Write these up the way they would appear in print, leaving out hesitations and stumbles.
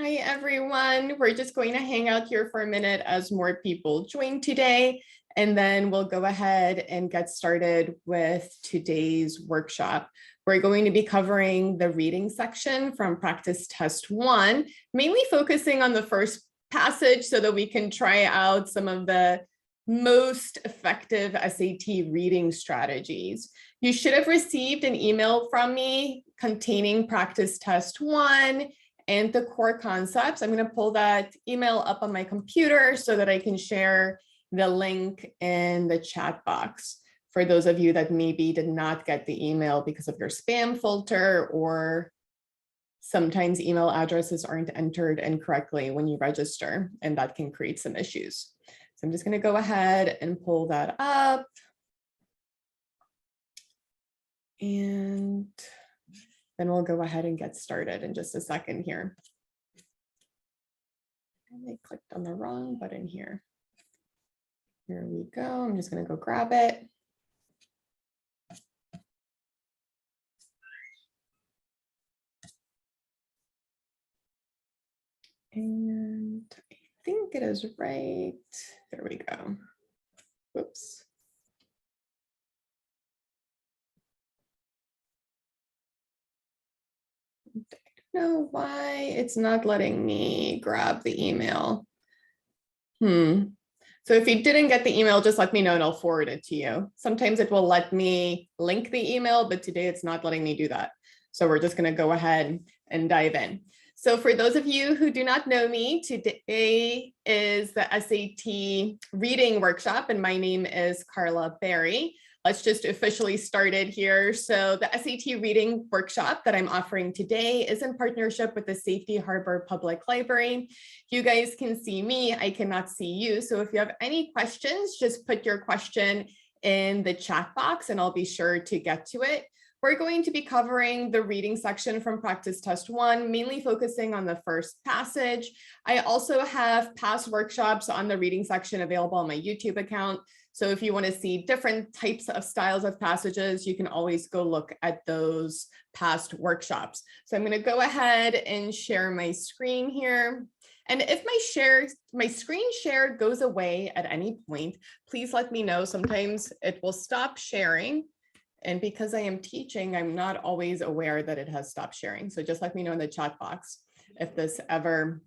Hi, everyone. We're just going to hang out here for a minute as more people join today, and then we'll go ahead and get started with today's workshop. We're going to be covering the reading section from practice test 1, mainly focusing on the first passage so that we can try out some of the most effective SAT reading strategies. You should have received an email from me containing practice test 1 and the core concepts. I'm going to pull that email up on my computer so that I can share the link in the chat box for those of you that maybe did not get the email because of your spam filter, or sometimes email addresses aren't entered incorrectly when you register, and that can create some issues. So I'm just going to go ahead and pull that up. And then we'll go ahead and get started in just a second here. And I clicked on the wrong button here. Here we go. I'm just going to go grab it. And I think it is right. There we go. Whoops. I don't know why it's not letting me grab the email. So if you didn't get the email, just let me know and I'll forward it to you. Sometimes it will let me link the email, but today it's not letting me do that. So we're just going to go ahead and dive in. So for those of you who do not know me, today is the SAT reading workshop, and my name is Carla Berry. Let's just officially start it here. So the SAT reading workshop that I'm offering today is in partnership with the Safety Harbor Public Library. You guys can see me, I cannot see you. So if you have any questions, just put your question in the chat box and I'll be sure to get to it. We're going to be covering the reading section from practice test 1, mainly focusing on the first passage. I also have past workshops on the reading section available on my YouTube account. So if you want to see different types of styles of passages, you can always go look at those past workshops. So I'm going to go ahead and share my screen here. And if my screen share goes away at any point, please let me know. Sometimes it will stop sharing. And because I am teaching, I'm not always aware that it has stopped sharing. So just let me know in the chat box if this ever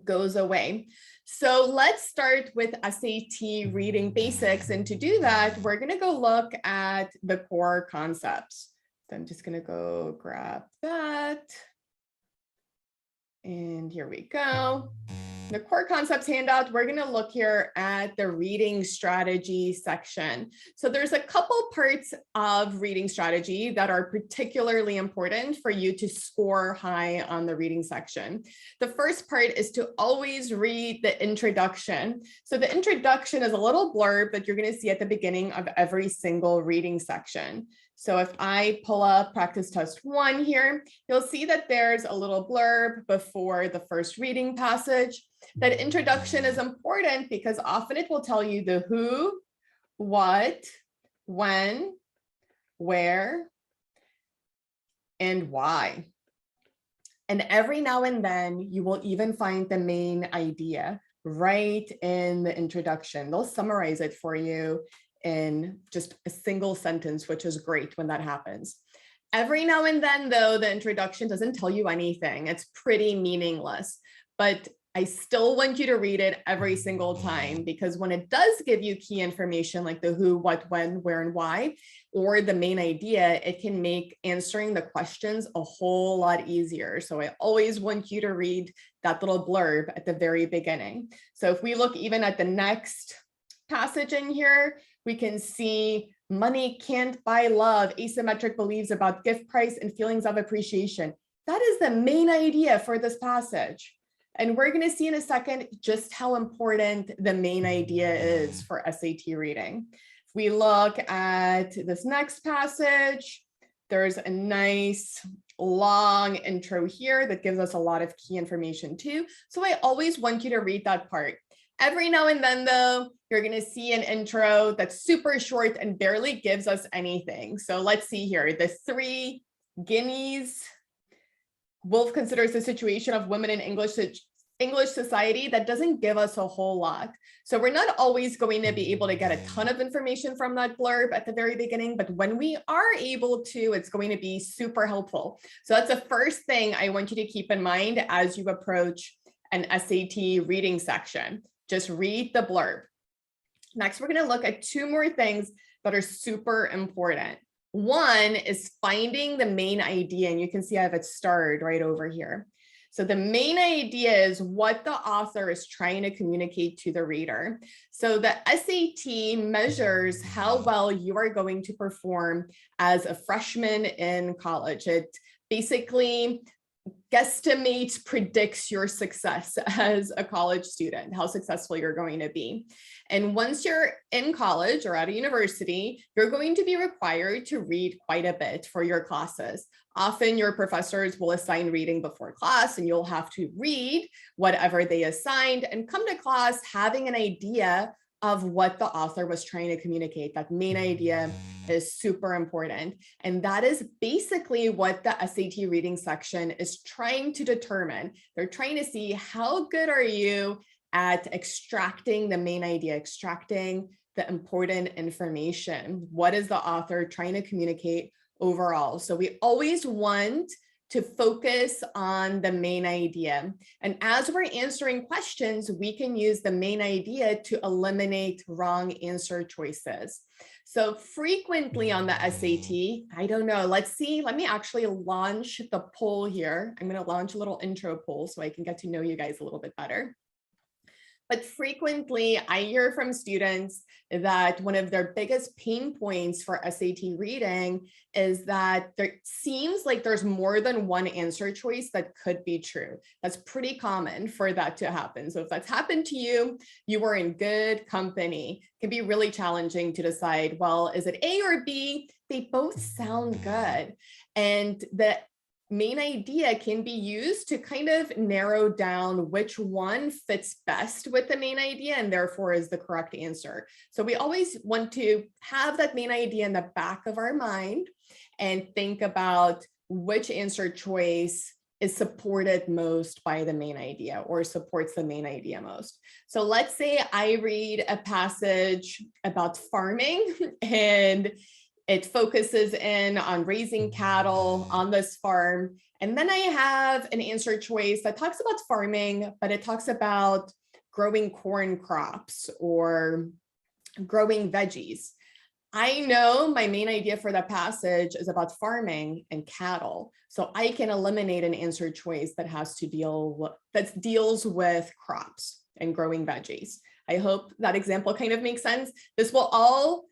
goes away. So let's start with SAT reading basics. And to do that, we're going to go look at the core concepts. So I'm just going to go grab that. And here we go. The core concepts handout, we're going to look here at the reading strategy section. So there's a couple parts of reading strategy that are particularly important for you to score high on the reading section. The first part is to always read the introduction. So the introduction is a little blurb that you're going to see at the beginning of every single reading section. So if I pull up practice test 1 here, you'll see that there's a little blurb before the first reading passage. That introduction is important because often it will tell you the who, what, when, where, and why. And every now and then you will even find the main idea right in the introduction. They'll summarize it for you in just a single sentence, which is great when that happens. Every now and then, though, the introduction doesn't tell you anything. It's pretty meaningless, but I still want you to read it every single time, because when it does give you key information like the who, what, when, where, and why, or the main idea, it can make answering the questions a whole lot easier. So I always want you to read that little blurb at the very beginning. So if we look even at the next passage in here, we can see money can't buy love, asymmetric beliefs about gift price and feelings of appreciation. That is the main idea for this passage. And we're going to see in a second just how important the main idea is for SAT reading. If we look at this next passage, there's a nice long intro here that gives us a lot of key information too. So I always want you to read that part. Every now and then, though, you're going to see an intro that's super short and barely gives us anything. So let's see here, the 3 guineas Woolf considers the situation of women in English society that doesn't give us a whole lot. So we're not always going to be able to get a ton of information from that blurb at the very beginning, but when we are able to, it's going to be super helpful. So that's the first thing I want you to keep in mind as you approach an SAT reading section. Just read the blurb. Next, we're going to look at two more things that are super important. One is finding the main idea, and you can see I have it starred right over here. So the main idea is what the author is trying to communicate to the reader. So the SAT measures how well you are going to perform as a freshman in college. It basically guesstimates, predicts your success as a college student, how successful you're going to be. And once you're in college or at a university, you're going to be required to read quite a bit for your classes. Often your professors will assign reading before class and you'll have to read whatever they assigned and come to class having an idea of what the author was trying to communicate. That main idea is super important. And that is basically what the SAT reading section is trying to determine. They're trying to see how good are you at extracting the main idea, extracting the important information. What is the author trying to communicate overall? So we always want to focus on the main idea. And as we're answering questions, we can use the main idea to eliminate wrong answer choices. So frequently on the SAT, I don't know, let's see, let me actually launch the poll here. I'm going to launch a little intro poll so I can get to know you guys a little bit better. But frequently, I hear from students that one of their biggest pain points for SAT reading is that there seems like there's more than one answer choice that could be true. That's pretty common for that to happen. So if that's happened to you, you are in good company. It can be really challenging to decide, well, is it A or B? They both sound good. And the main idea can be used to kind of narrow down which one fits best with the main idea and therefore is the correct answer. So we always want to have that main idea in the back of our mind and think about which answer choice is supported most by the main idea or supports the main idea most. So let's say I read a passage about farming and it focuses in on raising cattle on this farm. And then I have an answer choice that talks about farming, but it talks about growing corn crops or growing veggies. I know my main idea for the passage is about farming and cattle. So I can eliminate an answer choice that has to deals with crops and growing veggies. I hope that example kind of makes sense. This will all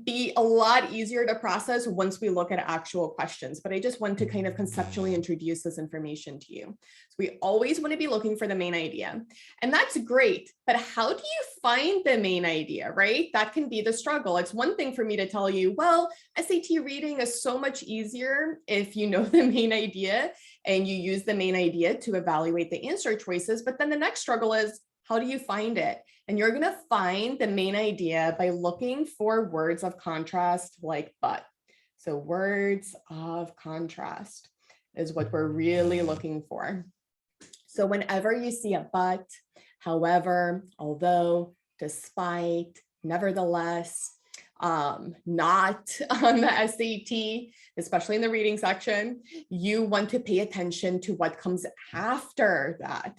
be a lot easier to process once we look at actual questions, but I just want to kind of conceptually introduce this information to you. So we always want to be looking for the main idea, and that's great, but how do you find the main idea, right? That can be the struggle. It's one thing for me to tell you, well, SAT reading is so much easier if you know the main idea and you use the main idea to evaluate the answer choices, but then the next struggle is, how do you find it? And you're going to find the main idea by looking for words of contrast like but. So words of contrast is what we're really looking for. So whenever you see a but, however, although, despite, nevertheless, not on the SAT, especially in the reading section, you want to pay attention to what comes after that.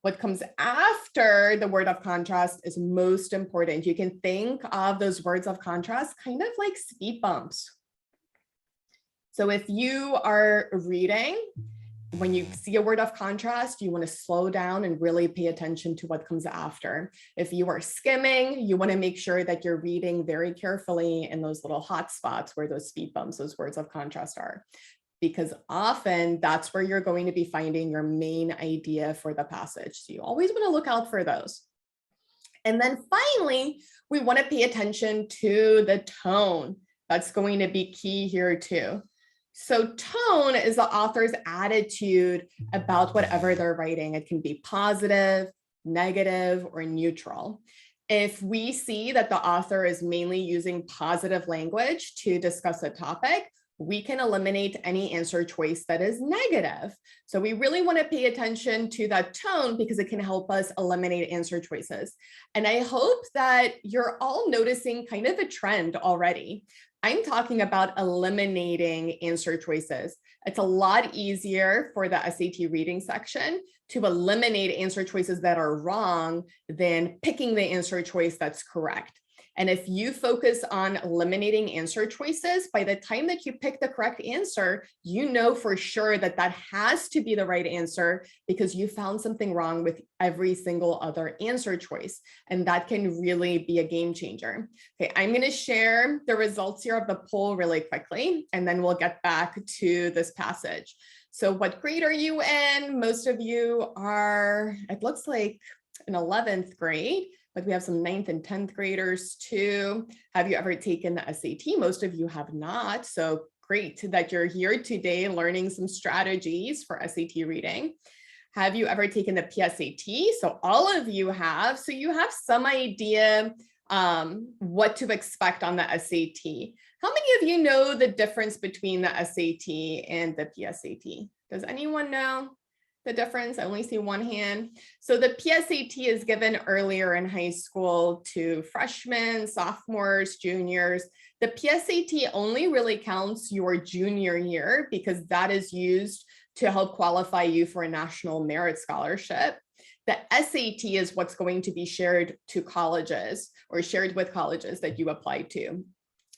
What comes after the word of contrast is most important. You can think of those words of contrast kind of like speed bumps. So if you are reading, when you see a word of contrast, you want to slow down and really pay attention to what comes after. If you are skimming, you want to make sure that you're reading very carefully in those little hot spots where those speed bumps, those words of contrast are, because often that's where you're going to be finding your main idea for the passage. So you always want to look out for those. And then finally, we want to pay attention to the tone. That's going to be key here too. So tone is the author's attitude about whatever they're writing. It can be positive, negative, or neutral. If we see that the author is mainly using positive language to discuss a topic, we can eliminate any answer choice that is negative. So we really want to pay attention to that tone because it can help us eliminate answer choices. And I hope that you're all noticing kind of a trend already. I'm talking about eliminating answer choices. It's a lot easier for the SAT reading section to eliminate answer choices that are wrong than picking the answer choice that's correct. And if you focus on eliminating answer choices, by the time that you pick the correct answer, you know for sure that that has to be the right answer because you found something wrong with every single other answer choice. And that can really be a game changer. Okay, I'm going to share the results here of the poll really quickly, and then we'll get back to this passage. So what grade are you in? Most of you are, it looks like in 11th grade. But we have some 9th and 10th graders too. Have you ever taken the SAT? Most of you have not. So great that you're here today learning some strategies for SAT reading. Have you ever taken the PSAT? So all of you have. So you have some idea what to expect on the SAT. How many of you know the difference between the SAT and the PSAT? Does anyone know the difference? I only see one hand. So the PSAT is given earlier in high school to freshmen, sophomores, juniors. The PSAT only really counts your junior year because that is used to help qualify you for a National Merit Scholarship. The SAT is what's going to be shared to colleges or shared with colleges that you apply to.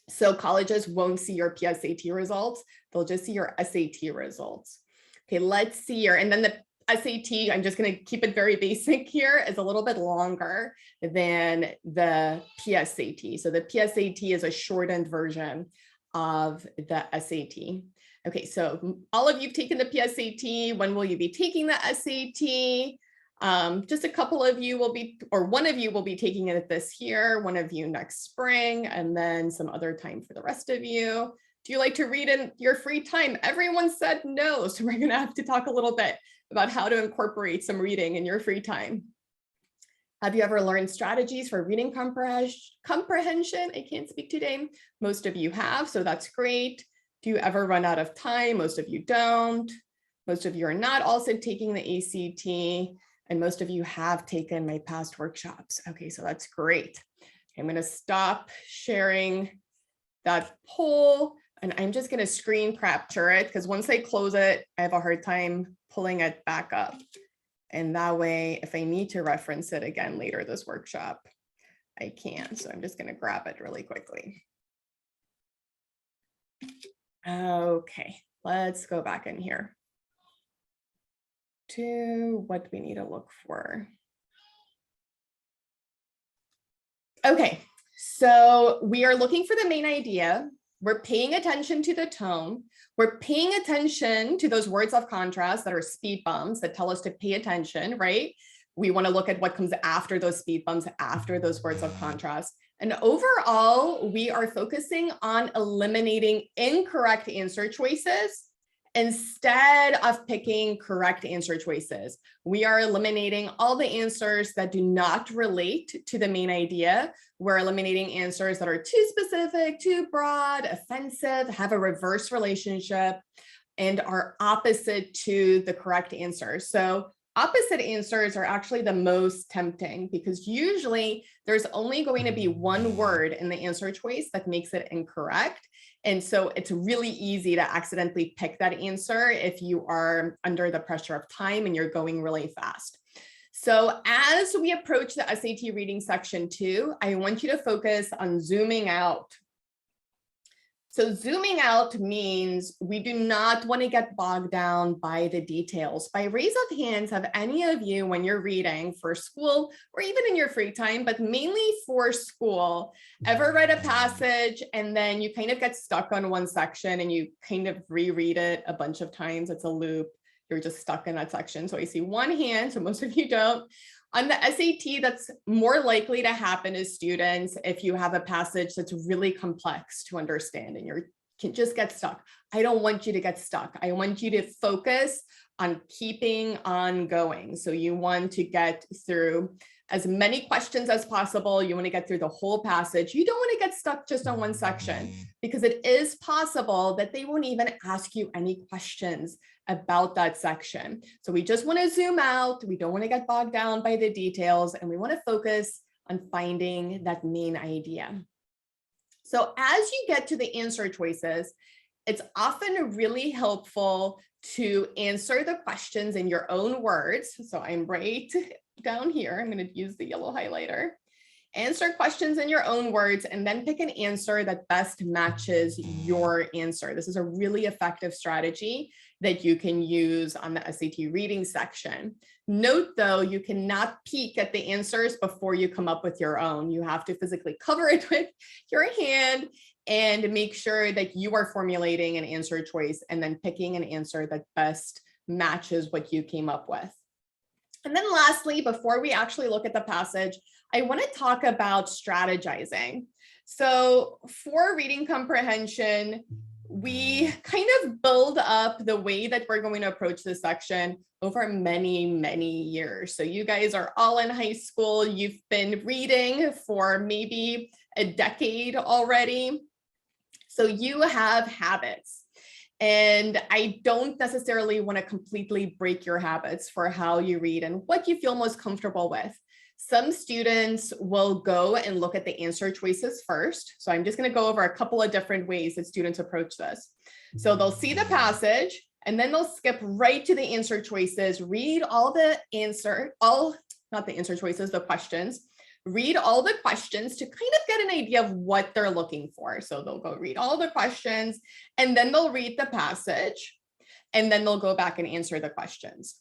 So colleges won't see your PSAT results. They'll just see your SAT results. Okay, let's see here. And then the SAT, I'm just going to keep it very basic here, is a little bit longer than the PSAT. So the PSAT is a shortened version of the SAT. Okay, so all of you have taken the PSAT. When will you be taking the SAT? Just a couple of you will be, or one of you will be taking it this year, one of you next spring, and then some other time for the rest of you. Do you like to read in your free time? Everyone said no. So we're going to have to talk a little bit about how to incorporate some reading in your free time. Have you ever learned strategies for reading comprehension? I can't speak today. Most of you have, so that's great. Do you ever run out of time? Most of you don't. Most of you are not also taking the ACT, and most of you have taken my past workshops. Okay, so that's great. I'm going to stop sharing that poll. And I'm just going to screen capture it because once I close it, I have a hard time pulling it back up. And that way, if I need to reference it again later this workshop, I can. So I'm just going to grab it really quickly. Okay, let's go back in here to what we need to look for. Okay, so we are looking for the main idea. We're paying attention to the tone. We're paying attention to those words of contrast that are speed bumps that tell us to pay attention, right? We want to look at what comes after those speed bumps, after those words of contrast. And overall, we are focusing on eliminating incorrect answer choices instead of picking correct answer choices. We are eliminating all the answers that do not relate to the main idea. We're eliminating answers that are too specific, too broad, offensive, have a reverse relationship, and are opposite to the correct answer. So opposite answers are actually the most tempting because usually there's only going to be one word in the answer choice that makes it incorrect. And so it's really easy to accidentally pick that answer if you are under the pressure of time and you're going really fast. So as we approach the SAT reading section 2, I want you to focus on zooming out. So zooming out means we do not want to get bogged down by the details. By raise of hands, have any of you, when you're reading for school or even in your free time, but mainly for school, ever read a passage and then you kind of get stuck on one section and you kind of reread it a bunch of times? It's a loop. You're just stuck in that section. So I see one hand, so most of you don't. On the SAT, that's more likely to happen as students if you have a passage that's really complex to understand and you can just get stuck. I don't want you to get stuck. I want you to focus on keeping on going. So you want to get through as many questions as possible. You want to get through the whole passage. You don't want to get stuck just on one section, because it is possible that they won't even ask you any questions about that section. So we just want to zoom out. We don't want to get bogged down by the details, and we want to focus on finding that main idea. So as you get to the answer choices, it's often really helpful to answer the questions in your own words. So I'm right down here. I'm going to use the yellow highlighter. Answer questions in your own words, and then pick an answer that best matches your answer. This is a really effective strategy that you can use on the SAT reading section. Note though, you cannot peek at the answers before you come up with your own. You have to physically cover it with your hand and make sure that you are formulating an answer choice and then picking an answer that best matches what you came up with. And then lastly, before we actually look at the passage, I want to talk about strategizing. So for reading comprehension, we kind of build up the way that we're going to approach this section over many, many years. So you guys are all in high school. You've been reading for maybe a decade already. So you have habits. And I don't necessarily want to completely break your habits for how you read and what you feel most comfortable with. Some students will go and look at the answer choices first. So I'm just going to go over a couple of different ways that students approach this. So they'll see the passage and then they'll skip right to the answer choices, read all the questions, read all the questions to kind of get an idea of what they're looking for. So they'll go read all the questions and then they'll read the passage and then they'll go back and answer the questions.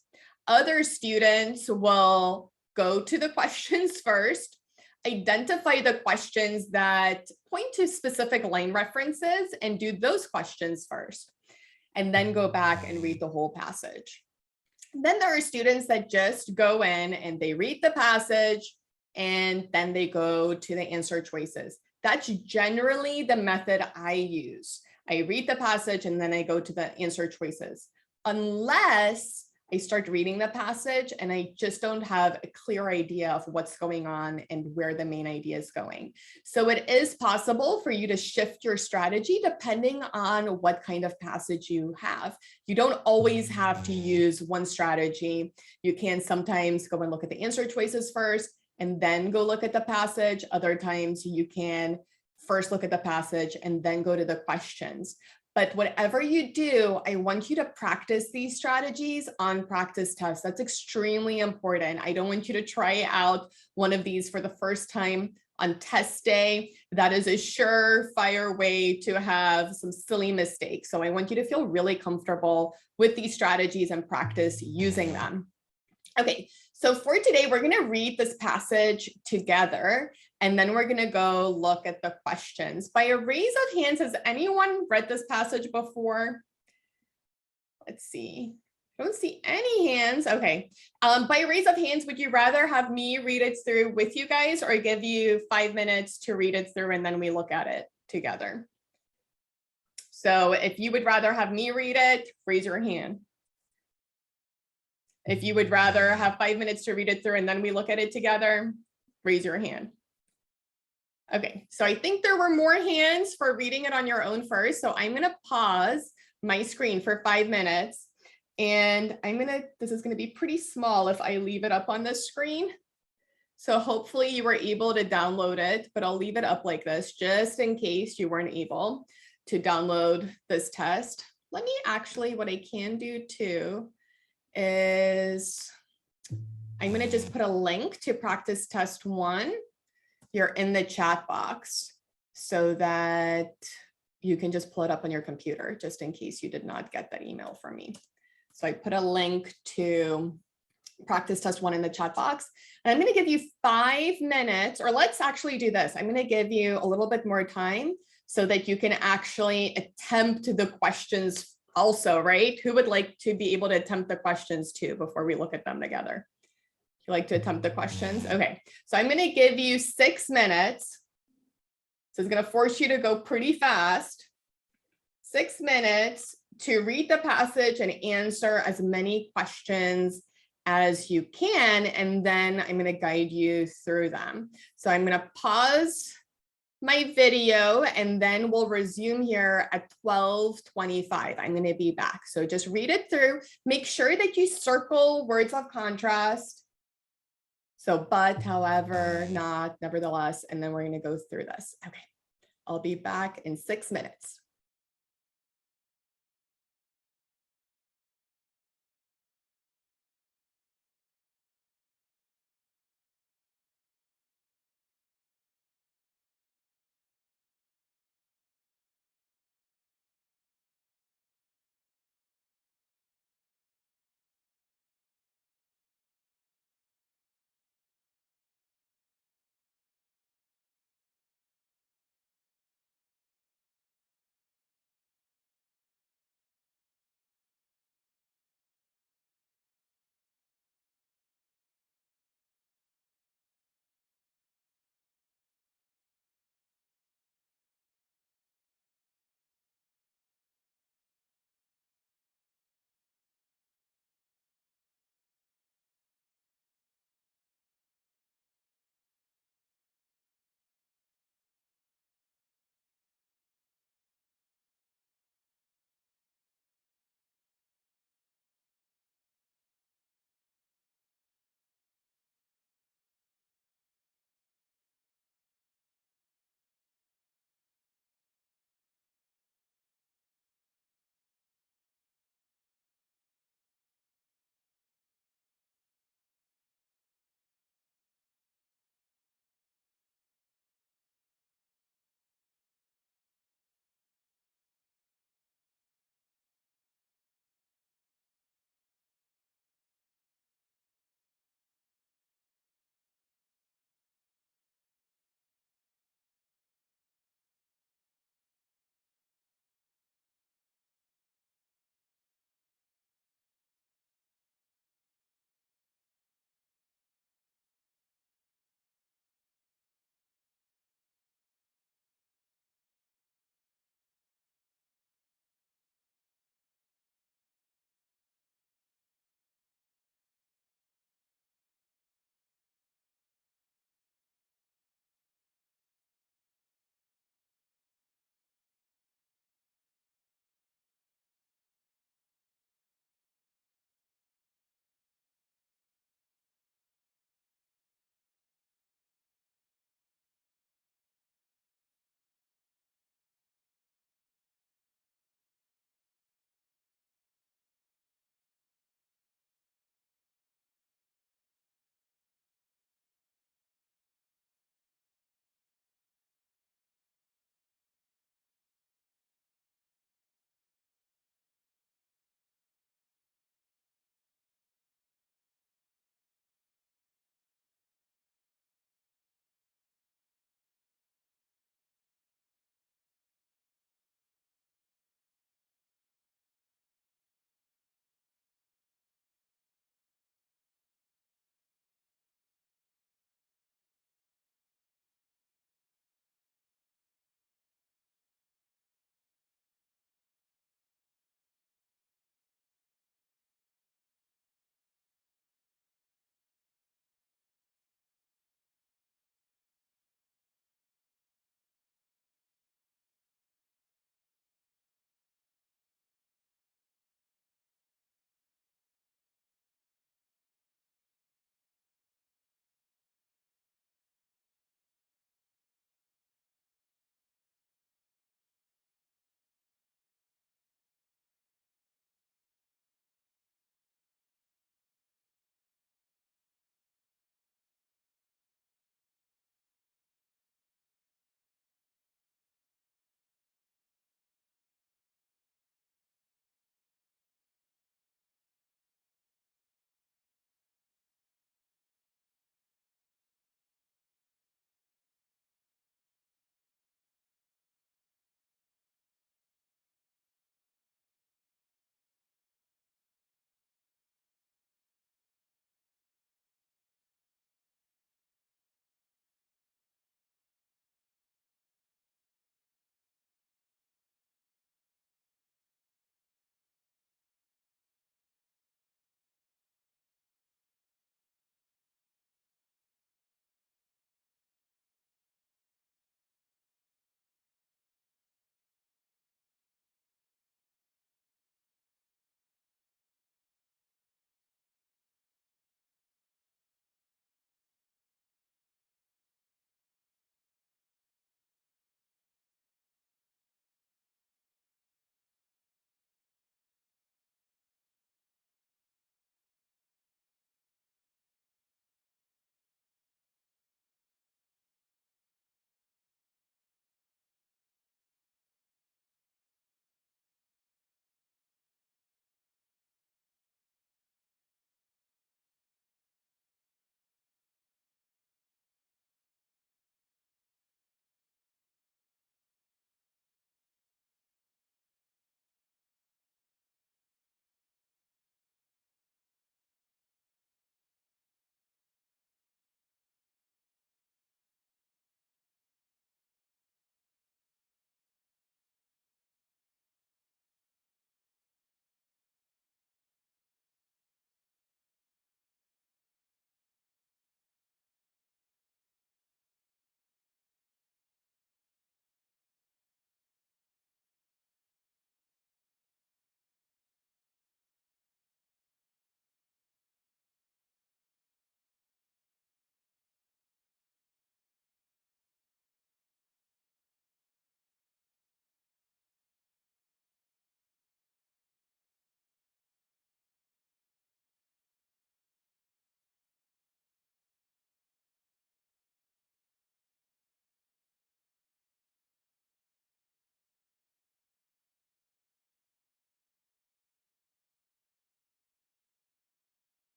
Other students will go to the questions first, identify the questions that point to specific line references and do those questions first, and then go back and read the whole passage. Then there are students that just go in and they read the passage and then they go to the answer choices. That's generally the method I use. I read the passage and then I go to the answer choices, unless I start reading the passage and I just don't have a clear idea of what's going on and where the main idea is going. So it is possible for you to shift your strategy depending on what kind of passage you have. You don't always have to use one strategy. You can sometimes go and look at the answer choices first and then go look at the passage. Other times you can first look at the passage and then go to the questions. But whatever you do, I want you to practice these strategies on practice tests. That's extremely important. I don't want you to try out one of these for the first time on test day. That is a surefire way to have some silly mistakes. So I want you to feel really comfortable with these strategies and practice using them. Okay, so for today, we're going to read this passage together, and then we're going to go look at the questions. By a raise of hands, has anyone read this passage before? Let's see. I don't see any hands. Okay. By a raise of hands, would you rather have me read it through with you guys or give you 5 minutes to read it through and then we look at it together? So if you would rather have me read it, raise your hand. If you would rather have 5 minutes to read it through and then we look at it together, raise your hand. Okay, so I think there were more hands for reading it on your own first. So I'm going to pause my screen for 5 minutes. And this is going to be pretty small if I leave it up on the screen. So hopefully you were able to download it, but I'll leave it up like this just in case you weren't able to download this test. Let me actually, what I can do too is I'm going to just put a link to practice test 1 here in the chat box so that you can just pull it up on your computer just in case you did not get that email from me. So I put a link to practice test 1 in the chat box, and I'm going to give you 5 minutes, or let's actually do this. I'm going to give you a little bit more time so that you can actually attempt the questions also, right? Who would like to be able to attempt the questions too before we look at them together? You like to attempt the questions? Okay, so I'm going to give you 6 minutes. So it's going to force you to go pretty fast. 6 minutes to read the passage and answer as many questions as you can, and then I'm going to guide you through them. So I'm going to pause my video and then we'll resume here at 12:25. I'm going to be back. So just read it through. Make sure that you circle words of contrast. So but, however, not, nevertheless, and then we're going to go through this. Okay, I'll be back in 6 minutes.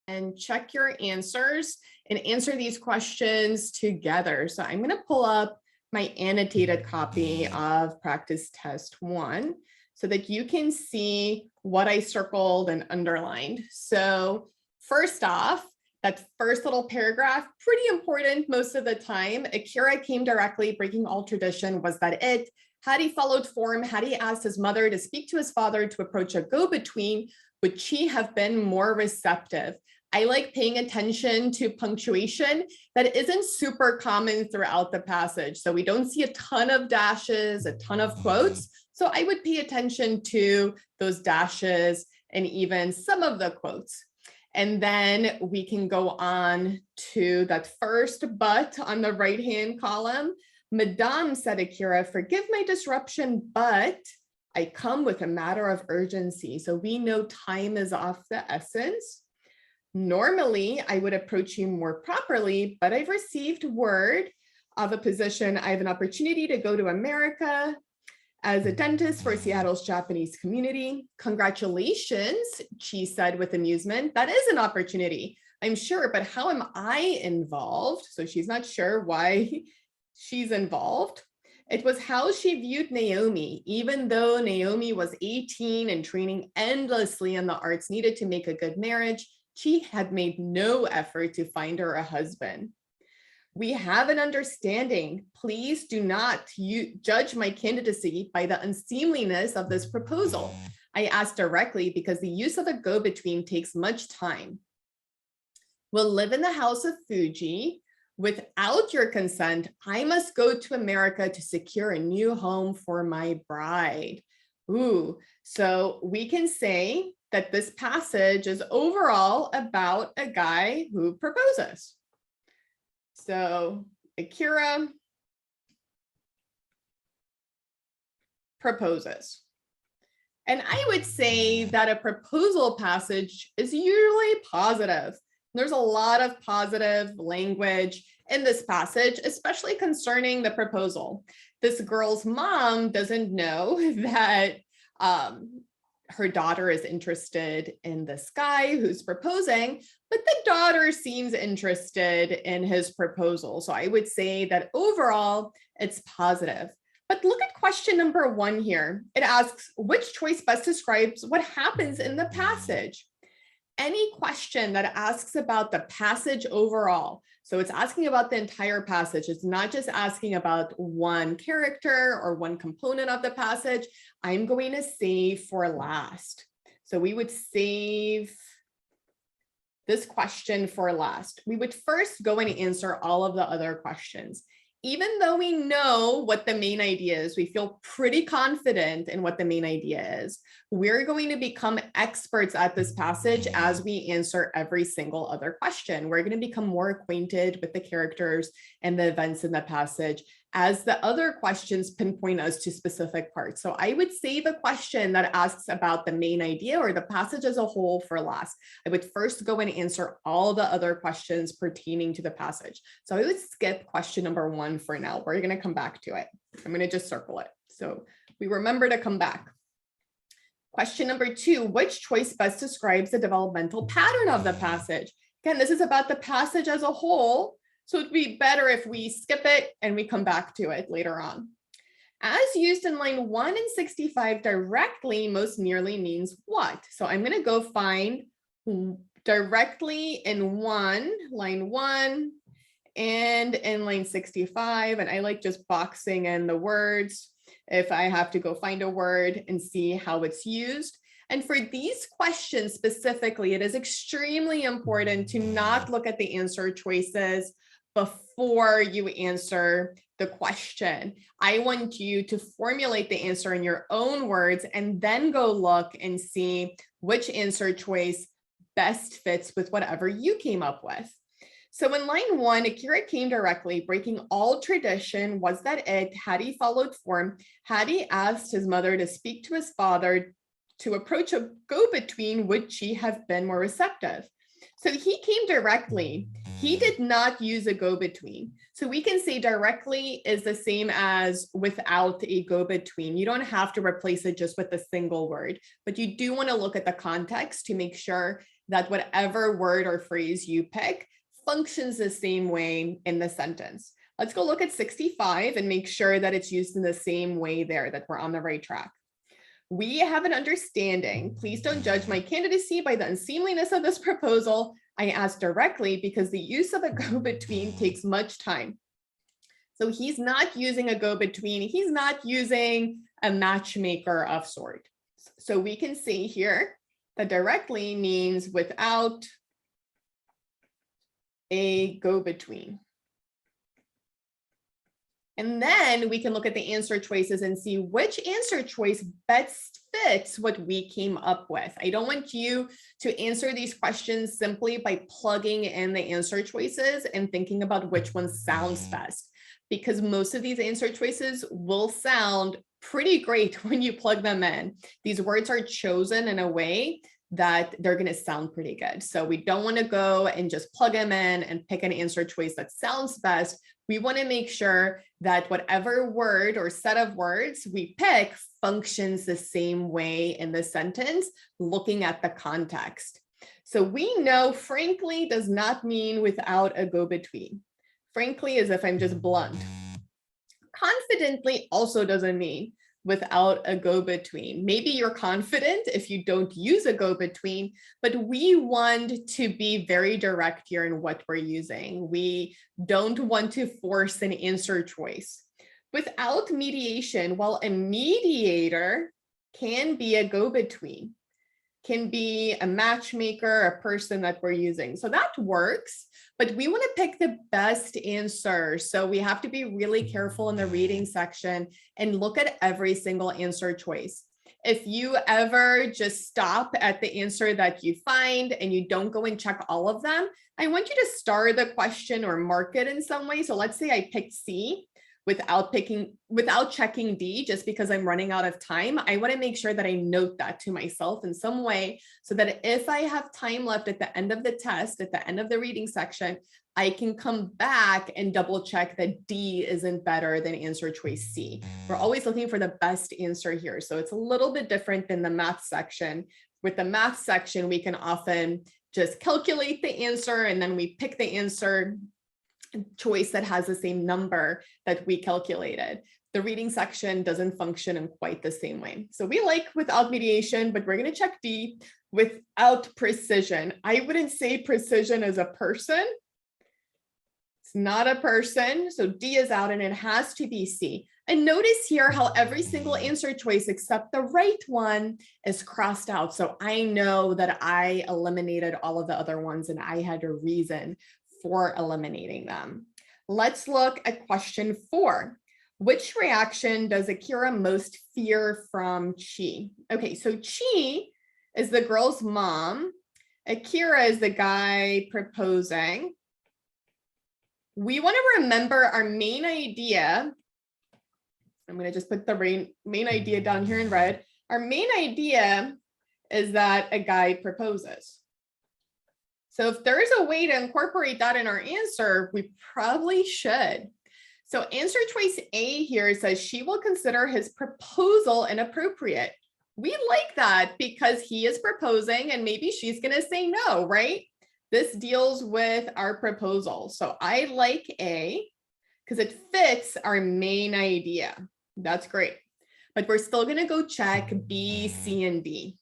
and check your answers and answer these questions together. So I'm going to pull up my annotated copy of practice test 1 so that you can see what I circled and underlined. So first off, that first little paragraph, pretty important most of the time. Akira came directly, breaking all tradition. Was that it? Had he followed form, had he asked his mother to speak to his father to approach a go-between, would she have been more receptive? I like paying attention to punctuation that isn't super common throughout the passage. So we don't see a ton of dashes, a ton of quotes. So I would pay attention to those dashes and even some of the quotes. And then we can go on to that first but on the right-hand column. Madame, said Akira, forgive my disruption, but I come with a matter of urgency. So we know time is of the essence. Normally, I would approach you more properly, but I've received word of a position. I have an opportunity to go to America as a dentist for Seattle's Japanese community. Congratulations, she said with amusement. That is an opportunity, I'm sure, but how am I involved? So she's not sure why she's involved. It was how she viewed Naomi, even though Naomi was 18 and training endlessly in the arts needed to make a good marriage. She had made no effort to find her a husband. We have an understanding. Please do not judge my candidacy by the unseemliness of this proposal. I asked directly because the use of a go-between takes much time. We'll live in the house of Fuji. Without your consent, I must go to America to secure a new home for my bride. Ooh, so we can say that this passage is overall about a guy who proposes. So Akira proposes. And I would say that a proposal passage is usually positive. There's a lot of positive language in this passage, especially concerning the proposal. This girl's mom doesn't know that her daughter is interested in this guy who's proposing, but the daughter seems interested in his proposal. So I would say that overall, it's positive. But look at question number 1 here. It asks, which choice best describes what happens in the passage? Any question that asks about the passage overall, so it's asking about the entire passage. It's not just asking about one character or one component of the passage. I'm going to save for last. So we would save this question for last. We would first go and answer all of the other questions. Even though we know what the main idea is, we feel pretty confident in what the main idea is. We're going to become experts at this passage as we answer every single other question. We're going to become more acquainted with the characters and the events in the passage as the other questions pinpoint us to specific parts. So I would save a question that asks about the main idea or the passage as a whole for last. I would first go and answer all the other questions pertaining to the passage. So I would skip question number 1 for now. We're going to come back to it. I'm going to just circle it. So we remember to come back. Question number 2, which choice best describes the developmental pattern of the passage? Again, this is about the passage as a whole. So it'd be better if we skip it and we come back to it later on. As used in line 1 and 65, directly most nearly means what? So I'm going to go find directly in line 1 and in line 65. And I like just boxing in the words if I have to go find a word and see how it's used. And for these questions specifically, it is extremely important to not look at the answer choices before you answer the question. I want you to formulate the answer in your own words and then go look and see which answer choice best fits with whatever you came up with. So in line 1, Akira came directly, breaking all tradition. Was that it? Had he followed form? Had he asked his mother to speak to his father to approach a go-between? Would she have been more receptive? So he came directly. He did not use a go-between. So we can say directly is the same as without a go-between. You don't have to replace it just with a single word, but you do want to look at the context to make sure that whatever word or phrase you pick functions the same way in the sentence. Let's go look at 65 and make sure that it's used in the same way there, that we're on the right track. We have an understanding. Please don't judge my candidacy by the unseemliness of this proposal. I asked directly because the use of a go-between takes much time. So he's not using a go-between. He's not using a matchmaker of sort. So we can see here that directly means without a go-between. And then we can look at the answer choices and see which answer choice best fits what we came up with. I don't want you to answer these questions simply by plugging in the answer choices and thinking about which one sounds best, because most of these answer choices will sound pretty great when you plug them in. These words are chosen in a way that they're going to sound pretty good. So we don't want to go and just plug them in and pick an answer choice that sounds best. We want to make sure that whatever word or set of words we pick functions the same way in the sentence, looking at the context. So we know frankly does not mean without a go-between. Frankly, as if I'm just blunt. Confidently also doesn't mean without a go-between. Maybe you're confident if you don't use a go-between, but we want to be very direct here in what we're using. We don't want to force an answer choice. Without mediation, while a mediator can be a go-between, can be a matchmaker, a person that we're using. So that works, but we want to pick the best answer. So we have to be really careful in the reading section and look at every single answer choice. If you ever just stop at the answer that you find and you don't go and check all of them, I want you to star the question or mark it in some way. So let's say I picked C without checking D, just because I'm running out of time. I want to make sure that I note that to myself in some way so that if I have time left at the end of the test, at the end of the reading section, I can come back and double check that D isn't better than answer choice C. We're always looking for the best answer here. So it's a little bit different than the math section. With the math section, we can often just calculate the answer and then we pick the answer choice that has the same number that we calculated. The reading section doesn't function in quite the same way. So we like without mediation, but we're going to check D without precision. I wouldn't say precision is a person. It's not a person. So D is out and it has to be C. And notice here how every single answer choice except the right one is crossed out. So I know that I eliminated all of the other ones and I had a reason for eliminating them. Let's look at question 4. Which reaction does Akira most fear from Chi? Okay, so Chi is the girl's mom. Akira is the guy proposing. We want to remember our main idea. I'm going to just put the main idea down here in red. Our main idea is that a guy proposes. So if there is a way to incorporate that in our answer, we probably should. So answer choice A here says she will consider his proposal inappropriate. We like that because he is proposing and maybe she's going to say no, right? This deals with our proposal. So I like A because it fits our main idea. That's great. But we're still going to go check B, C, and D.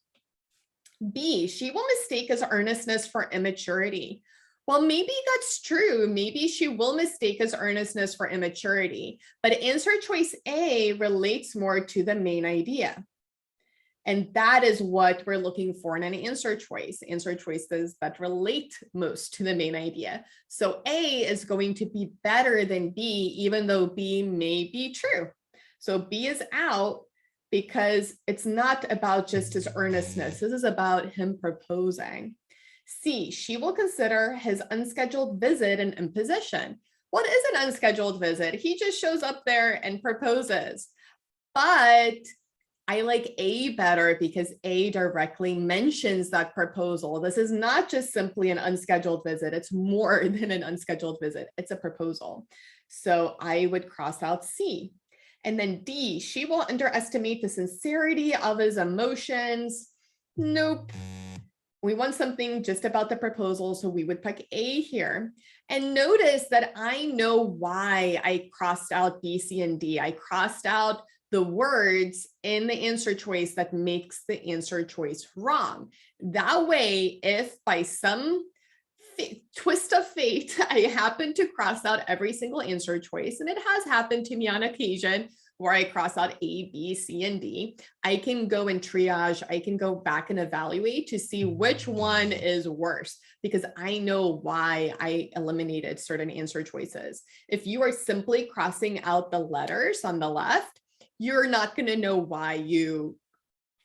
B, she will mistake his earnestness for immaturity. Well, maybe that's true. Maybe she will mistake his earnestness for immaturity, but answer choice A relates more to the main idea. And that is what we're looking for in an answer choices that relate most to the main idea. So A is going to be better than B, even though B may be true. So B is out, because it's not about just his earnestness. This is about him proposing. C, she will consider his unscheduled visit an imposition. What is an unscheduled visit? He just shows up there and proposes. But I like A better because A directly mentions that proposal. This is not just simply an unscheduled visit. It's more than an unscheduled visit. It's a proposal. So I would cross out C. And then D, she will underestimate the sincerity of his emotions. Nope. We want something just about the proposal, so we would pick A here. And notice that I know why I crossed out B, C, and D. I crossed out the words in the answer choice that makes the answer choice wrong. That way, if by some twist of fate, I happen to cross out every single answer choice, and it has happened to me on occasion where I cross out A, B, C, and D, I can go and triage, I can go back and evaluate to see which one is worse, because I know why I eliminated certain answer choices. If you are simply crossing out the letters on the left, you're not going to know why you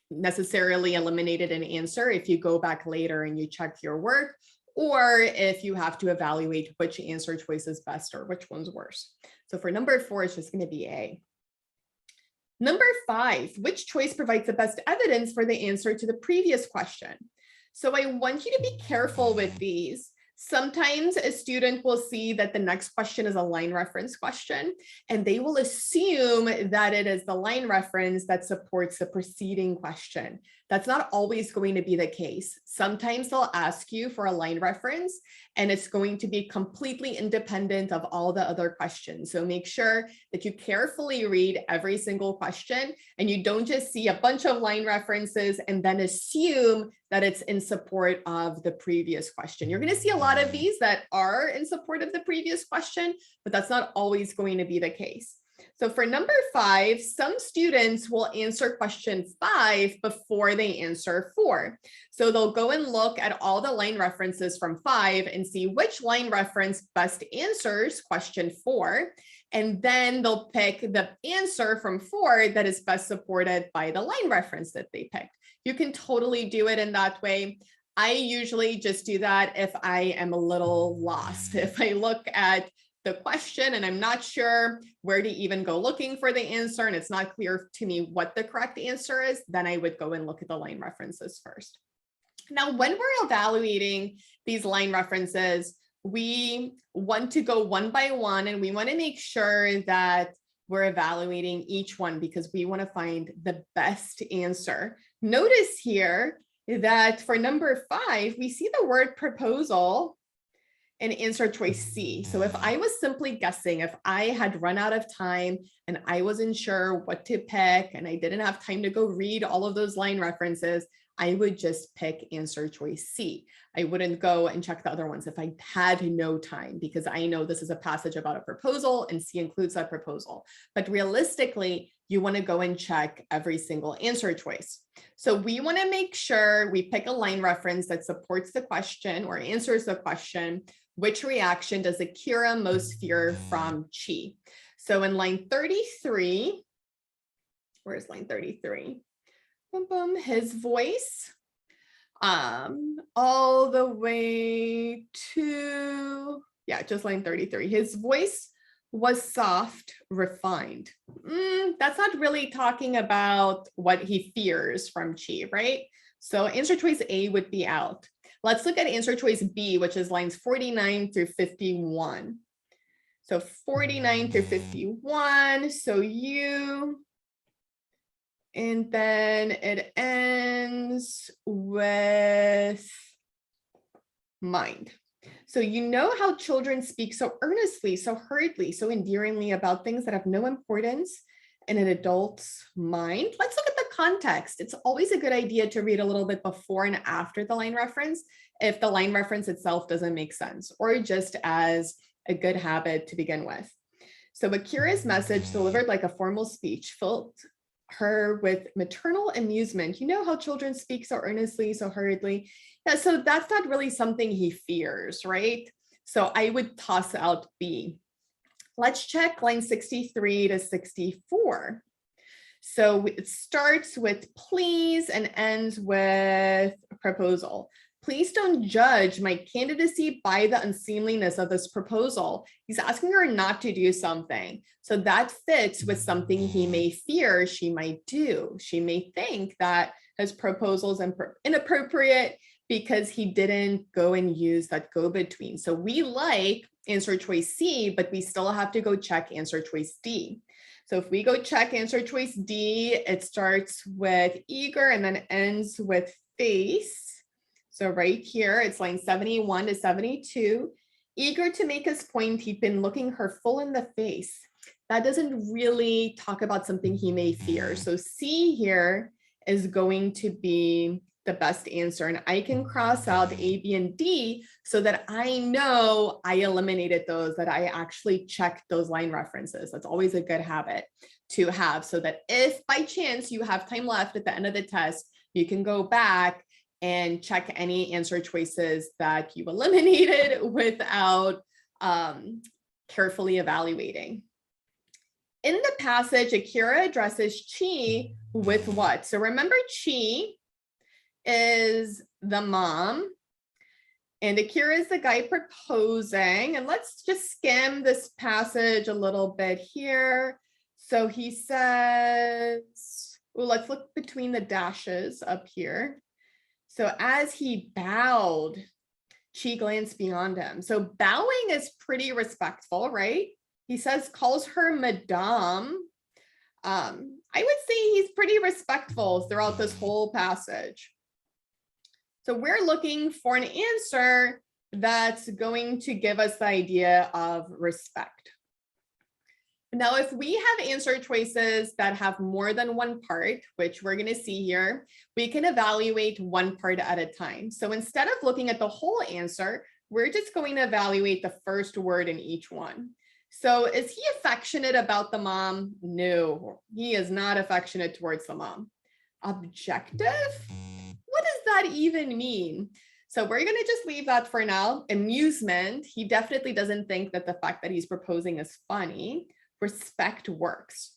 necessarily eliminated an answer if you go back later and you check your work, or if you have to evaluate which answer choice is best or which one's worse. So for number 4, it's just going to be A. Number 5, which choice provides the best evidence for the answer to the previous question? So I want you to be careful with these. Sometimes a student will see that the next question is a line reference question, and they will assume that it is the line reference that supports the preceding question. That's not always going to be the case. Sometimes they'll ask you for a line reference, and it's going to be completely independent of all the other questions. So make sure that you carefully read every single question, and you don't just see a bunch of line references and then assume that it's in support of the previous question. You're going to see a lot of these that are in support of the previous question, but that's not always going to be the case. So for number 5, some students will answer question 5 before they answer 4. So they'll go and look at all the line references from 5 and see which line reference best answers question 4. And then they'll pick the answer from 4 that is best supported by the line reference that they picked. You can totally do it in that way. I usually just do that if I am a little lost. If I look at the question and I'm not sure where to even go looking for the answer, and it's not clear to me what the correct answer is, then I would go and look at the line references first. Now, when we're evaluating these line references, we want to go one by one, and we want to make sure that we're evaluating each one because we want to find the best answer. Notice here that for number 5, we see the word proposal in answer choice C. So if I was simply guessing, if I had run out of time and I wasn't sure what to pick and I didn't have time to go read all of those line references, I would just pick answer choice C. I wouldn't go and check the other ones if I had no time, because I know this is a passage about a proposal and C includes that proposal. But realistically, you want to go and check every single answer choice. So we want to make sure we pick a line reference that supports the question or answers the question. Which reaction does Akira most fear from Chi? So in line 33, where's line 33? Boom, boom, his voice, all the way to, yeah, just line 33. His voice was soft, refined. That's not really talking about what he fears from Chi, right? So answer choice A would be out. Let's look at answer choice B, which is lines 49 through 51. So 49 through 51, so you, and then it ends with mind. So you know how children speak so earnestly, so hurriedly, so endearingly about things that have no importance in an adult's mind. Let's look at the context. It's always a good idea to read a little bit before and after the line reference if the line reference itself doesn't make sense, or just as a good habit to begin with. So Akira's message, delivered like a formal speech, filled her with maternal amusement. You know how children speak so earnestly, so hurriedly. Yeah, so that's not really something he fears, right? So I would toss out B. Let's check line 63 to 64. So it starts with please and ends with proposal. Please don't judge my candidacy by the unseemliness of this proposal. He's asking her not to do something. So that fits with something he may fear she might do. She may think that his proposal is inappropriate because he didn't go and use that go-between. So we like answer choice C, but we still have to go check answer choice D. So if we go check answer choice D, it starts with eager and then ends with face. So right here, it's line 71 to 72. Eager to make his point, he'd been looking her full in the face. That doesn't really talk about something he may fear. So C here is going to be the best answer. And I can cross out A, B, and D so that I know I eliminated those, that I actually checked those line references. That's always a good habit to have, so that if by chance you have time left at the end of the test, you can go back and check any answer choices that you eliminated without carefully evaluating. In the passage, Akira addresses Chi with what? So remember, Chi is the mom and Akira is the guy proposing. And let's just skim this passage a little bit here. So he says, well, let's look between the dashes up here. So as he bowed, Chi glanced beyond him. So bowing is pretty respectful, right? He says, calls her Madame. I would say he's pretty respectful throughout this whole passage. So we're looking for an answer that's going to give us the idea of respect. Now, if we have answer choices that have more than one part, which we're going to see here, we can evaluate one part at a time. So instead of looking at the whole answer, we're just going to evaluate the first word in each one. So is he affectionate about the mom? No, he is not affectionate towards the mom. Objective? What does that even mean? So we're going to just leave that for now. Amusement. He definitely doesn't think that the fact that he's proposing is funny. Respect works.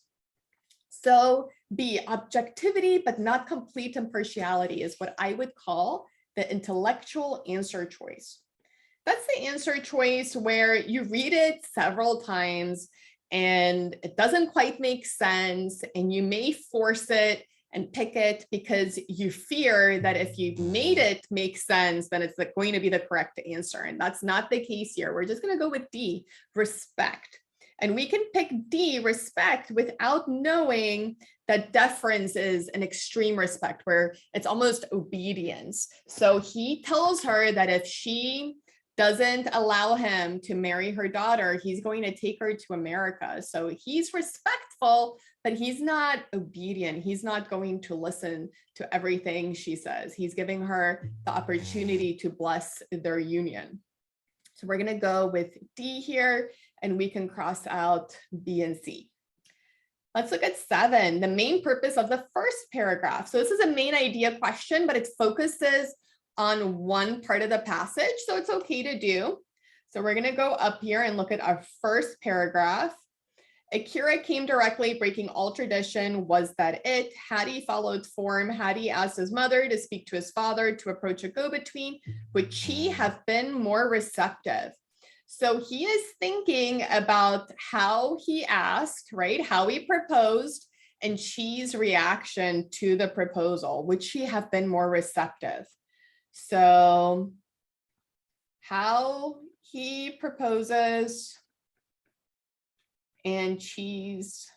So B, objectivity, but not complete impartiality is what I would call the intellectual answer choice. That's the answer choice where you read it several times and it doesn't quite make sense, and you may force it and pick it because you fear that if you made it make sense, then it's going to be the correct answer. And that's not the case here. We're just going to go with D, respect. And we can pick D, respect, without knowing that deference is an extreme respect where it's almost obedience. So he tells her that if she doesn't allow him to marry her daughter, he's going to take her to America. So he's respectful, but he's not obedient. He's not going to listen to everything she says. He's giving her the opportunity to bless their union. So we're going to go with D here, and we can cross out B and C. Let's look at 7, the main purpose of the first paragraph. So this is a main idea question, but it focuses on one part of the passage, so it's okay to do. So we're going to go up here and look at our first paragraph. Akira came directly, breaking all tradition. Was that it? Had he followed form? Had he asked his mother to speak to his father, to approach a go-between? Would she have been more receptive? So he is thinking about how he asked, right? How he proposed, and Chi's reaction to the proposal. Would she have been more receptive? So how he proposes and Chi's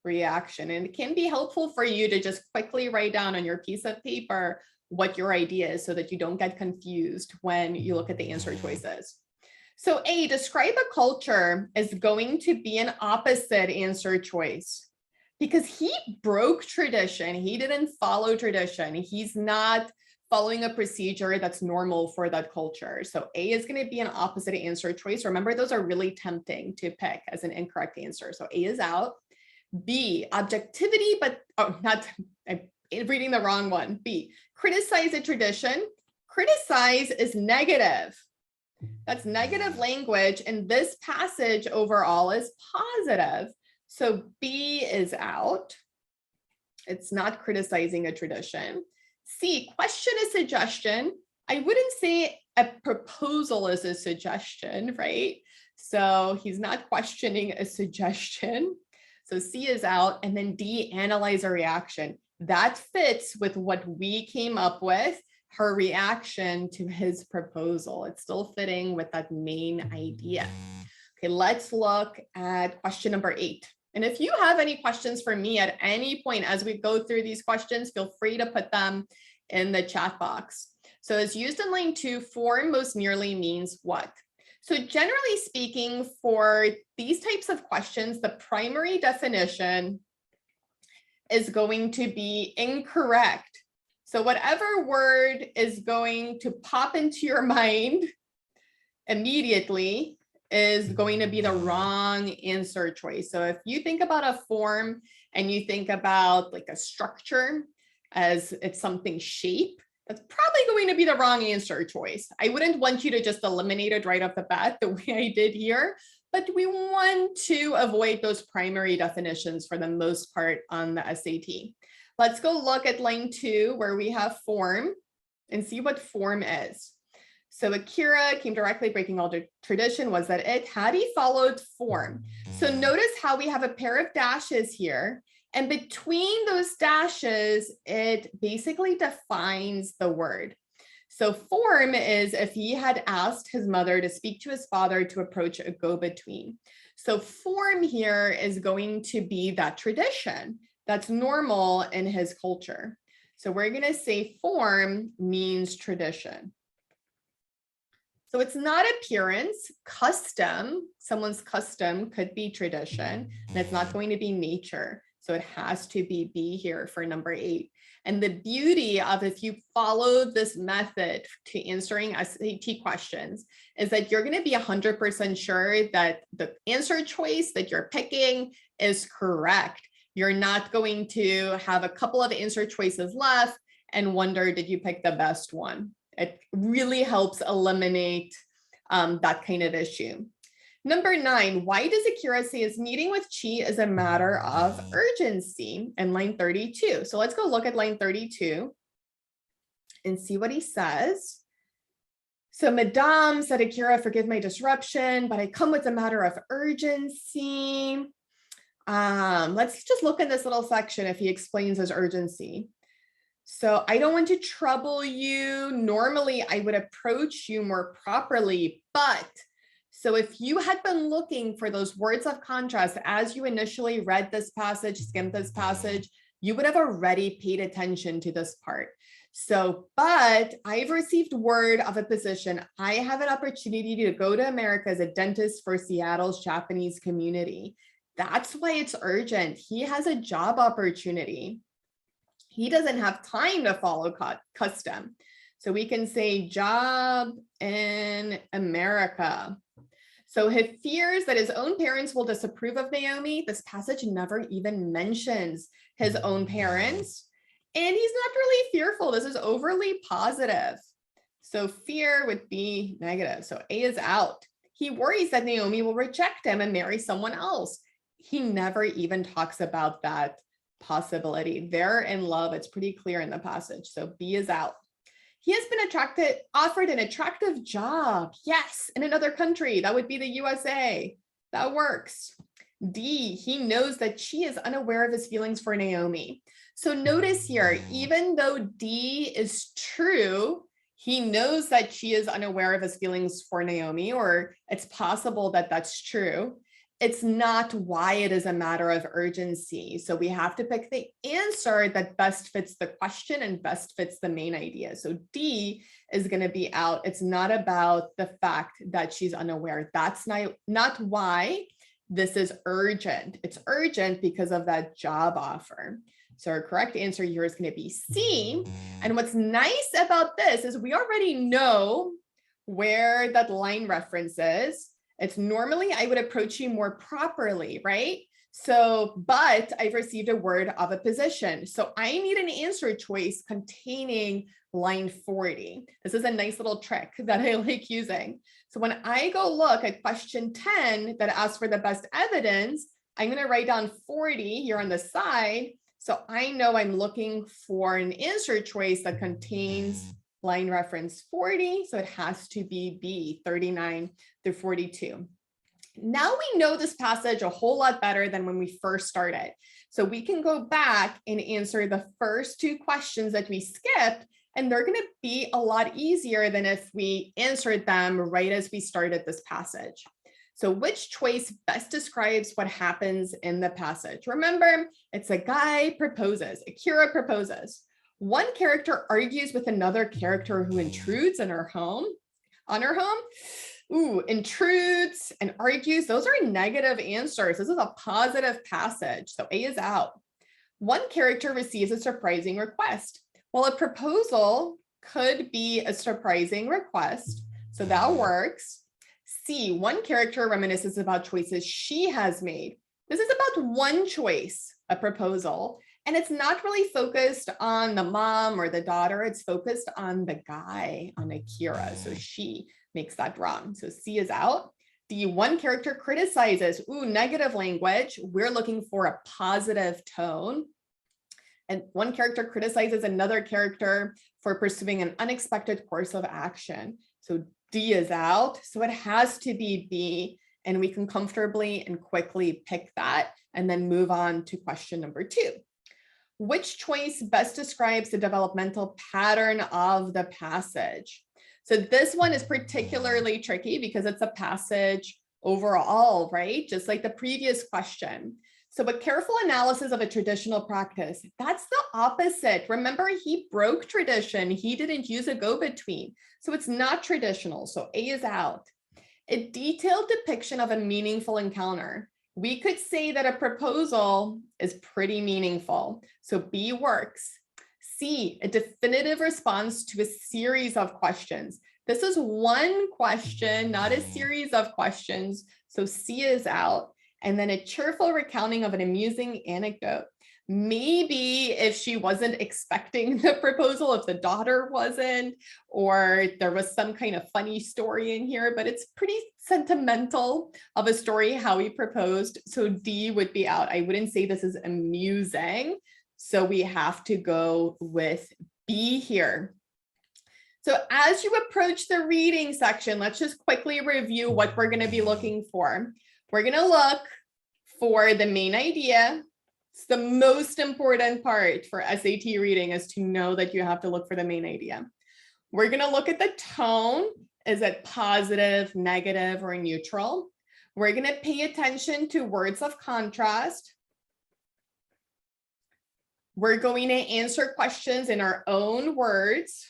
reaction. And it can be helpful for you to just quickly write down on your piece of paper what your idea is so that you don't get confused when you look at the answer choices. So A, describe a culture is going to be an opposite answer choice because he broke tradition. He didn't follow tradition. He's not following a procedure that's normal for that culture. So A is going to be an opposite answer choice. Remember, those are really tempting to pick as an incorrect answer. So A is out. B, objectivity, but I'm reading the wrong one. B, criticize a tradition. Criticize is negative. That's negative language. And this passage overall is positive. So B is out. It's not criticizing a tradition. C, question a suggestion. I wouldn't say a proposal is a suggestion, right? So he's not questioning a suggestion. So C is out. And then D, analyze a reaction. That fits with what we came up with, her reaction to his proposal. It's still fitting with that main idea. Okay, let's look at question number 8. And if you have any questions for me at any point as we go through these questions, feel free to put them in the chat box. So as used in line 2, form most nearly means what? So generally speaking, for these types of questions, the primary definition is going to be incorrect. So whatever word is going to pop into your mind immediately is going to be the wrong answer choice. So if you think about a form and you think about like a structure as it's something shape, that's probably going to be the wrong answer choice. I wouldn't want you to just eliminate it right off the bat the way I did here, but we want to avoid those primary definitions for the most part on the SAT. Let's go look at line 2 where we have form and see what form is. So Akira came directly, breaking all the tradition was that it had he followed form. So notice how we have a pair of dashes here. And between those dashes, it basically defines the word. So form is if he had asked his mother to speak to his father to approach a go-between. So form here is going to be that tradition that's normal in his culture. So we're going to say form means tradition. So it's not appearance, custom, someone's custom could be tradition, and it's not going to be nature. So it has to be B here for number 8. And the beauty of if you follow this method to answering SAT questions is that you're going to be 100% sure that the answer choice that you're picking is correct. You're not going to have a couple of answer choices left and wonder, did you pick the best one? It really helps eliminate that kind of issue. Number 9, why does Akira say his meeting with Chi is a matter of urgency in line 32? So let's go look at line 32 and see what he says. So Madame said, Akira, forgive my disruption, but I come with a matter of urgency. Let's just look in this little section if he explains his urgency. So I don't want to trouble you. Normally, I would approach you more properly, but so if you had been looking for those words of contrast as you initially read this passage, skimmed this passage, you would have already paid attention to this part. So, but I've received word of a position. I have an opportunity to go to America as a dentist for Seattle's Japanese community. That's why it's urgent. He has a job opportunity. He doesn't have time to follow custom. So we can say job in America. So he fears that his own parents will disapprove of Naomi. This passage never even mentions his own parents. And he's not really fearful. This is overly positive. So fear would be negative. So A is out. He worries that Naomi will reject him and marry someone else. He never even talks about that possibility. They're in love. It's pretty clear in the passage. So B is out. He has been offered an attractive job. Yes, in another country. That would be the USA. That works. D, he knows that she is unaware of his feelings for Naomi. So notice here, even though D is true, he knows that she is unaware of his feelings for Naomi, or it's possible that that's true. It's not why it is a matter of urgency. So we have to pick the answer that best fits the question and best fits the main idea. So D is going to be out. It's not about the fact that she's unaware. That's not why this is urgent. It's urgent because of that job offer. So our correct answer here is going to be C. And what's nice about this is we already know where that line reference is. It's normally I would approach you more properly, right? So, but I've received a word of a position. So I need an answer choice containing line 40. This is a nice little trick that I like using. So when I go look at question 10 that asks for the best evidence, I'm going to write down 40 here on the side. So I know I'm looking for an answer choice that contains line reference 40, so it has to be B, 39 through 42. Now we know this passage a whole lot better than when we first started. So we can go back and answer the first 2 questions that we skipped, and they're going to be a lot easier than if we answered them right as we started this passage. So which choice best describes what happens in the passage? Remember, it's a guy proposes, Akira proposes. One character argues with another character who intrudes on her home. Ooh, intrudes and argues. Those are negative answers. This is a positive passage. So A is out. One character receives a surprising request. Well, a proposal could be a surprising request. So that works. C, one character reminisces about choices she has made. This is about one choice, a proposal, and it's not really focused on the mom or the daughter. It's focused on the guy, on Akira. So she makes that wrong. So C is out. D, one character criticizes, ooh, negative language. We're looking for a positive tone. And one character criticizes another character for pursuing an unexpected course of action. So D is out. So it has to be B, and we can comfortably and quickly pick that and then move on to question number 2. Which choice best describes the developmental pattern of the passage? So this one is particularly tricky because it's a passage overall, right? Just like the previous question. So a careful analysis of a traditional practice, that's the opposite. Remember, he broke tradition. He didn't use a go-between. So it's not traditional. So A is out. A detailed depiction of a meaningful encounter. We could say that a proposal is pretty meaningful. So B works. C, a definitive response to a series of questions. This is one question, not a series of questions. So C is out. And then a cheerful recounting of an amusing anecdote. Maybe if she wasn't expecting the proposal, if the daughter wasn't, or there was some kind of funny story in here, but it's pretty sentimental of a story how he proposed. So D would be out. I wouldn't say this is amusing. So we have to go with B here. So as you approach the reading section, let's just quickly review what we're going to be looking for. We're going to look for the main idea. It's the most important part for SAT reading is to know that you have to look for the main idea. We're going to look at the tone. Is it positive, negative, or neutral? We're going to pay attention to words of contrast. We're going to answer questions in our own words.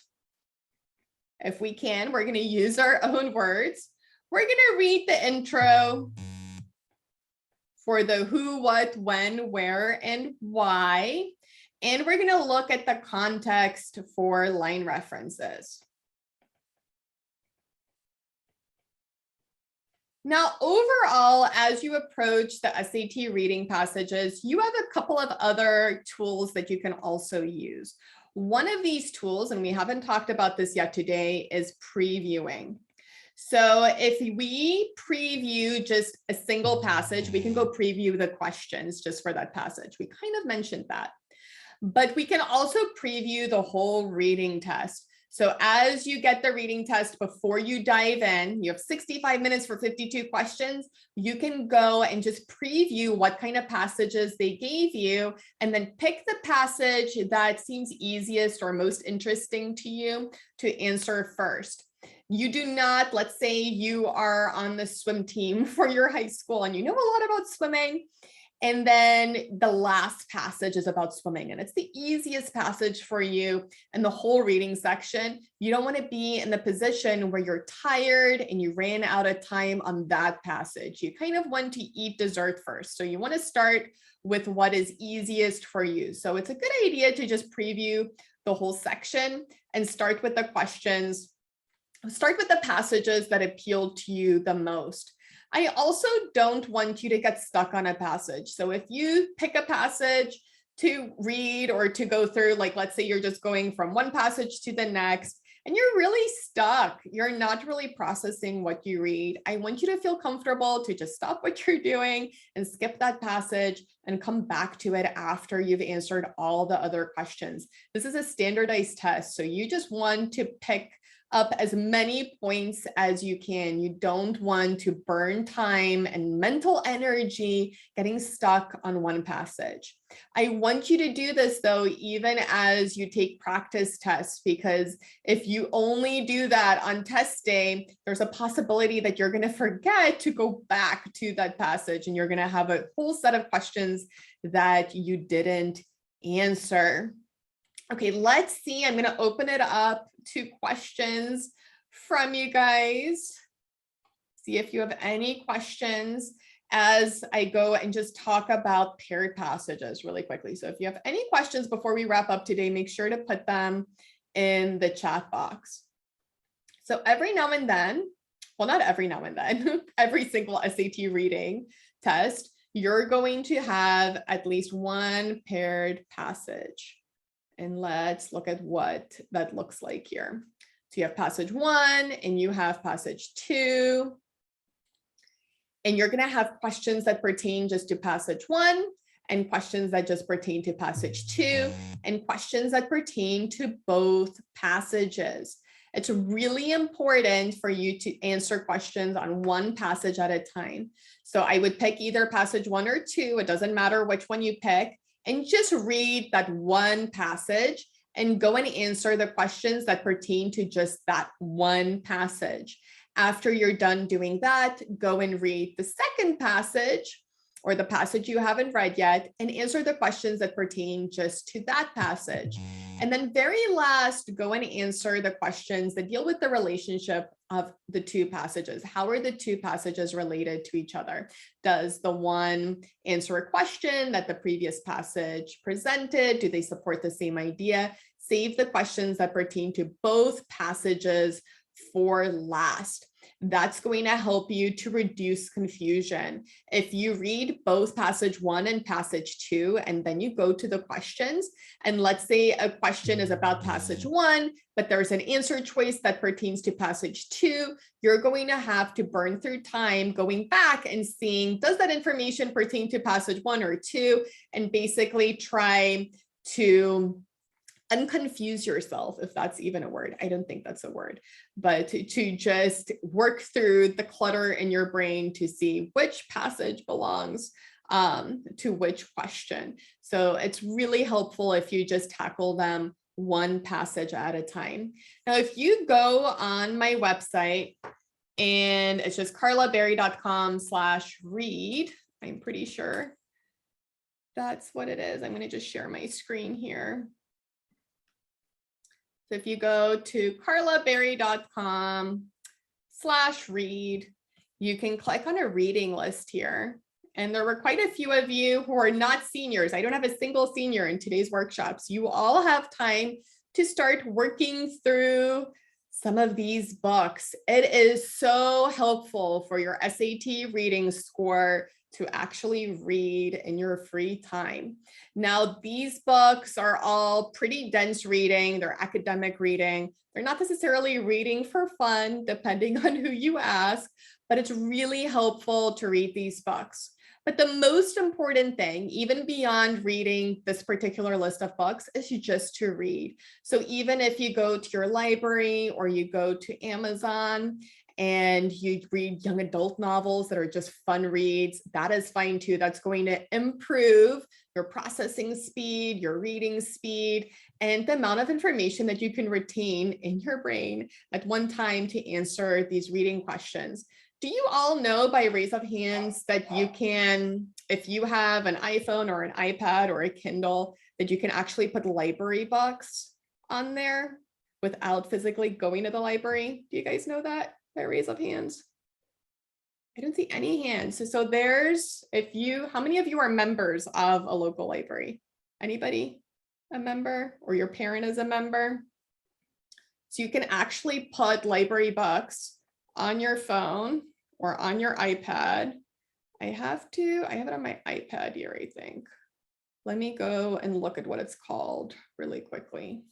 If we can, we're going to use our own words. We're going to read the intro for the who, what, when, where, and why. And we're going to look at the context for line references. Now, overall, as you approach the SAT reading passages, you have a couple of other tools that you can also use. One of these tools, and we haven't talked about this yet today, is previewing. So if we preview just a single passage, we can go preview the questions just for that passage. We kind of mentioned that, but we can also preview the whole reading test. So as you get the reading test, before you dive in, you have 65 minutes for 52 questions. You can go and just preview what kind of passages they gave you, and then pick the passage that seems easiest or most interesting to you to answer first. You do not, let's say you are on the swim team for your high school and you know a lot about swimming, and then the last passage is about swimming and it's the easiest passage for you in the whole reading section. You don't want to be in the position where you're tired and you ran out of time on that passage. You kind of want to eat dessert first. So you want to start with what is easiest for you. So it's a good idea to just preview the whole section and start with the questions. Start with the passages that appeal to you the most. I also don't want you to get stuck on a passage. So if you pick a passage to read or to go through, like let's say you're just going from one passage to the next and you're really stuck, you're not really processing what you read, I want you to feel comfortable to just stop what you're doing and skip that passage and come back to it after you've answered all the other questions. This is a standardized test, so you just want to pick up as many points as you can. You don't want to burn time and mental energy getting stuck on one passage. I want you to do this though, even as you take practice tests, because if you only do that on test day, there's a possibility that you're going to forget to go back to that passage and you're going to have a whole set of questions that you didn't answer. Okay, let's see. I'm going to open it up to questions from you guys. See if you have any questions as I go and just talk about paired passages really quickly. So if you have any questions before we wrap up today, make sure to put them in the chat box. So every now and then, well, not every now and then, every single SAT reading test, you're going to have at least one paired passage. And let's look at what that looks like here. So you have passage 1 and you have passage 2. And you're going to have questions that pertain just to passage 1 and questions that just pertain to passage 2 and questions that pertain to both passages. It's really important for you to answer questions on one passage at a time. So I would pick either passage 1 or 2. It doesn't matter which one you pick, and just read that one passage and go and answer the questions that pertain to just that one passage. After you're done doing that, go and read the second passage or the passage you haven't read yet and answer the questions that pertain just to that passage. And then very last, go and answer the questions that deal with the relationship of the two passages. How are the two passages related to each other? Does the one answer a question that the previous passage presented? Do they support the same idea? Save the questions that pertain to both passages for last. That's going to help you to reduce confusion. If you read both passage 1 and passage 2, and then you go to the questions, and let's say a question is about passage 1, but there's an answer choice that pertains to passage 2, you're going to have to burn through time going back and seeing, does that information pertain to passage 1 or 2, and basically try to unconfuse yourself, if that's even a word. I don't think that's a word, but to just work through the clutter in your brain to see which passage belongs to which question. So it's really helpful if you just tackle them one passage at a time. Now, if you go on my website, and it's just carlaberry.com/read, I'm pretty sure that's what it is. I'm going to just share my screen here. So if you go to carlaberry.com/read, you can click on a reading list here. And there were quite a few of you who are not seniors. I don't have a single senior in today's workshops. You all have time to start working through some of these books. It is so helpful for your SAT reading score to actually read in your free time. Now, these books are all pretty dense reading. They're academic reading. They're not necessarily reading for fun, depending on who you ask, but it's really helpful to read these books. But the most important thing, even beyond reading this particular list of books, is just to read. So even if you go to your library or you go to Amazon and you read young adult novels that are just fun reads, that is fine too. That's going to improve your processing speed, your reading speed, and the amount of information that you can retain in your brain at one time to answer these reading questions. Do you all know by raise of hands that you can, if you have an iPhone or an iPad or a Kindle, that you can actually put library books on there without physically going to the library? Do you guys know that by raise of hands? I don't see any hands. So there's, how many of you are members of a local library? Anybody a member, or your parent is a member? So you can actually put library books on your phone or on your iPad. I have it on my iPad here, I think. Let me go and look at what it's called really quickly.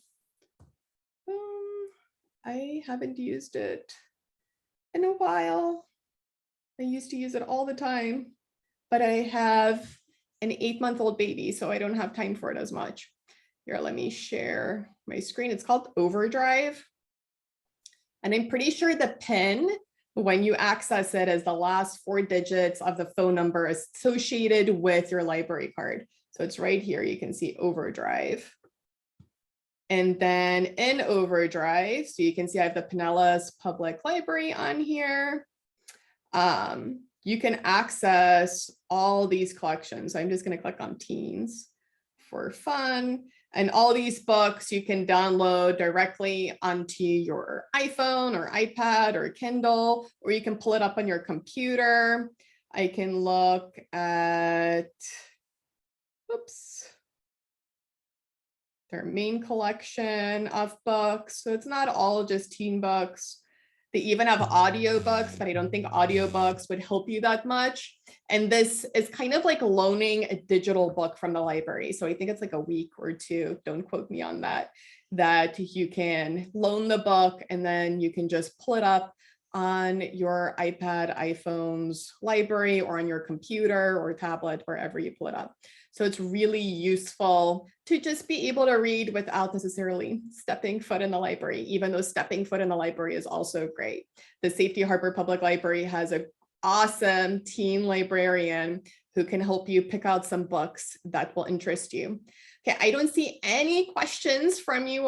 I haven't used it in a while. I used to use it all the time, but I have an 8-month-old baby, so I don't have time for it as much. Here, let me share my screen. It's called Overdrive. And I'm pretty sure the PIN, when you access it, is the last 4 digits of the phone number associated with your library card. So it's right here. You can see Overdrive. And then in Overdrive, so you can see I have the Pinellas Public Library on here. You can access all these collections. So I'm just going to click on teens for fun. And all these books you can download directly onto your iPhone or iPad or Kindle, or you can pull it up on your computer. I can look at, oops, their main collection of books. So it's not all just teen books. They even have audiobooks, but I don't think audiobooks would help you that much. And this is kind of like loaning a digital book from the library. So I think it's like a week or two, don't quote me on that, that you can loan the book and then you can just pull it up on your iPad, iPhone's library, or on your computer or tablet, wherever you pull it up. So it's really useful to just be able to read without necessarily stepping foot in the library, even though stepping foot in the library is also great. The Safety Harbor Public Library has an awesome teen librarian who can help you pick out some books that will interest you. Okay, I don't see any questions from you